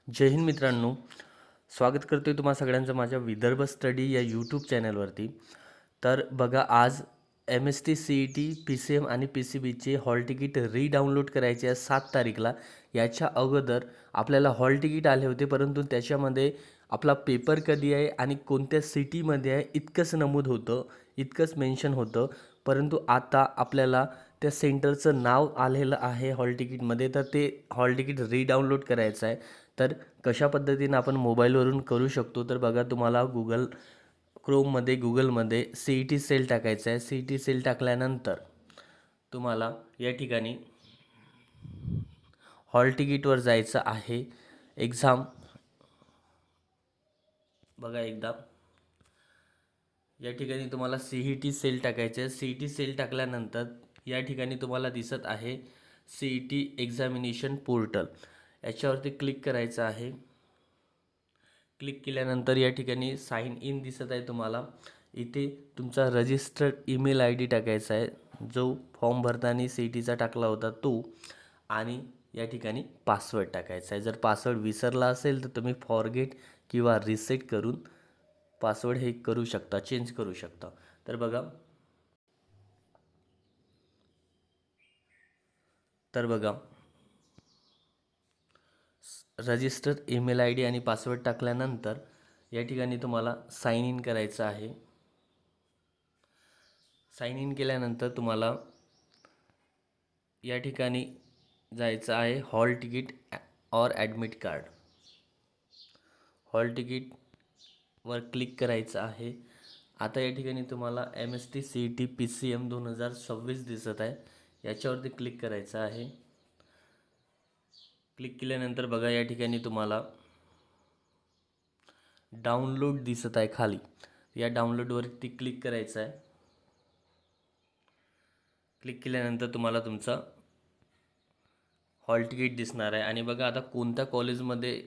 जय हिंद मित्रांनो, स्वागत करतोय तुम्हा सगळ्यांचं माझ्या विदर्भ स्टडी या यूट्यूब चॅनलवरती. तर बघा, आज MST CET PCM आणि PCBचे हॉल तिकीट रीडाउनलोड करायचे आहे 7 तारीखला. याच्या अगोदर आपल्याला हॉल तिकीट आले होते, परंतु त्याच्यामध्ये आपला पेपर कधी आहे आणि कोणत्या सिटीमध्ये आहे इतकंच नमूद होतं, इतकंच मेन्शन होतं. परंतु आता आपल्याला त्या सेंटरचं नाव आलेलं आहे हॉल तिकीटमध्ये, तर ते हॉल तिकीट रीडाउनलोड करायचं आहे. तर कशा पद्धतीनं आपण मोबाईलवरून करू शकतो, तर बघा, तुम्हाला गुगलमध्ये CET सेल टाकायचं आहे. CET सेल टाकल्यानंतर तुम्हाला या ठिकाणी हॉल तिकीटवर जायचं आहे. एक्झाम बघा एकदा, या ठिकाणी तुम्हाला CET सेल टाकायचं आहे. CET सेल टाकल्यानंतर या ठिकाणी तुम्हाला दिसत आहे CET एक्झामिनेशन पोर्टल, याच्यावरती क्लिक करायचं आहे. क्लिक केल्यानंतर या ठिकाणी साइन इन दिसत आहे तुम्हाला. इथे तुमचा रजिस्टर्ड ईमेल ID टाकायचा आहे, जो फॉर्म भरताना CETचा टाकला होता तो, आणि या ठिकाणी पासवर्ड टाकायचा आहे. जर पासवर्ड विसरला असेल तर तुम्ही फॉरगेट किंवा रिसेट करून पासवर्ड हे करू शकता, चेंज करू शकता. तर बघा, रजिस्टर ईमेल ID आणि पासवर्ड टाकल्यानंतर या ठिकाणी तुम्हाला साइन इन करायचं आहे. साइन इन केल्यानंतर तुम्हाला या ठिकाणी जायचं आहे हॉल तिकीट और ॲडमिट कार्ड. हॉल तिकीटवर क्लिक करायचं आहे. आता या ठिकाणी तुम्हाला MST CET PCM 2026 दिसत आहे, याच्यावरती क्लिक करायचं आहे. क्लिक केल्यानंतर बघा, या ठिकाणी तुम्हाला डाउनलोड दिसत आहे खाली, या डाउनलोडवरती क्लिक करायचं आहे. क्लिक केल्यानंतर तुम्हाला तुमचा हॉल तिकीट दिसणार आहे. आणि बघा, आता कोणत्या कॉलेजमध्ये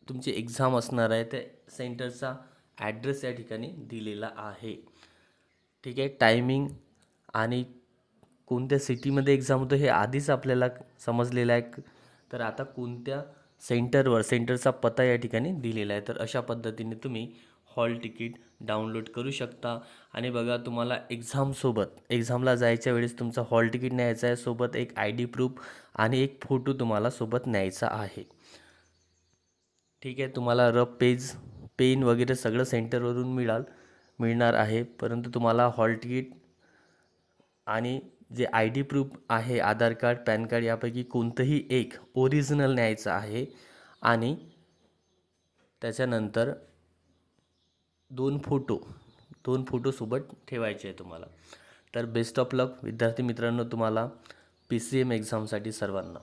तुमची एक्झाम असणार आहे त्या सेंटरचा ॲड्रेस या ठिकाणी दिलेला आहे. ठीक आहे, टायमिंग आणि कोणत्या सिटीमध्ये एक्झाम होतं हे आधीच आपल्याला समजलेलं आहे. तर आता कोणत्या सेंटरचा पत्ता या ठिकाणी दिलेला आहे. तर अशा पद्धतीने तुम्ही हॉल तिकीट डाउनलोड करू शकता. आणि बघा, तुम्हाला एक्झामला जायच्या वेळेस तुमचा हॉल तिकीट न्यायचं आहे, सोबत एक ID प्रूफ आणि एक फोटो तुम्हाला सोबत न्यायचा आहे. ठीक आहे, तुम्हाला रफ पेन वगैरे सगळं सेंटरवरून मिळणार आहे. परंतु तुम्हाला हॉल तिकीट आणि जे ID प्रूफ आहे, आधार कार्ड, पॅन कार्ड, यापैकी कोणतंही एक ओरिजिनल न्यायचं आहे. आणि त्याच्यानंतर दोन फोटो सोबत ठेवायचे आहे तुम्हाला. तर बेस्ट ऑफ लक विद्यार्थी मित्रांनो, तुम्हाला PCM एक्झामसाठी सर्वांना.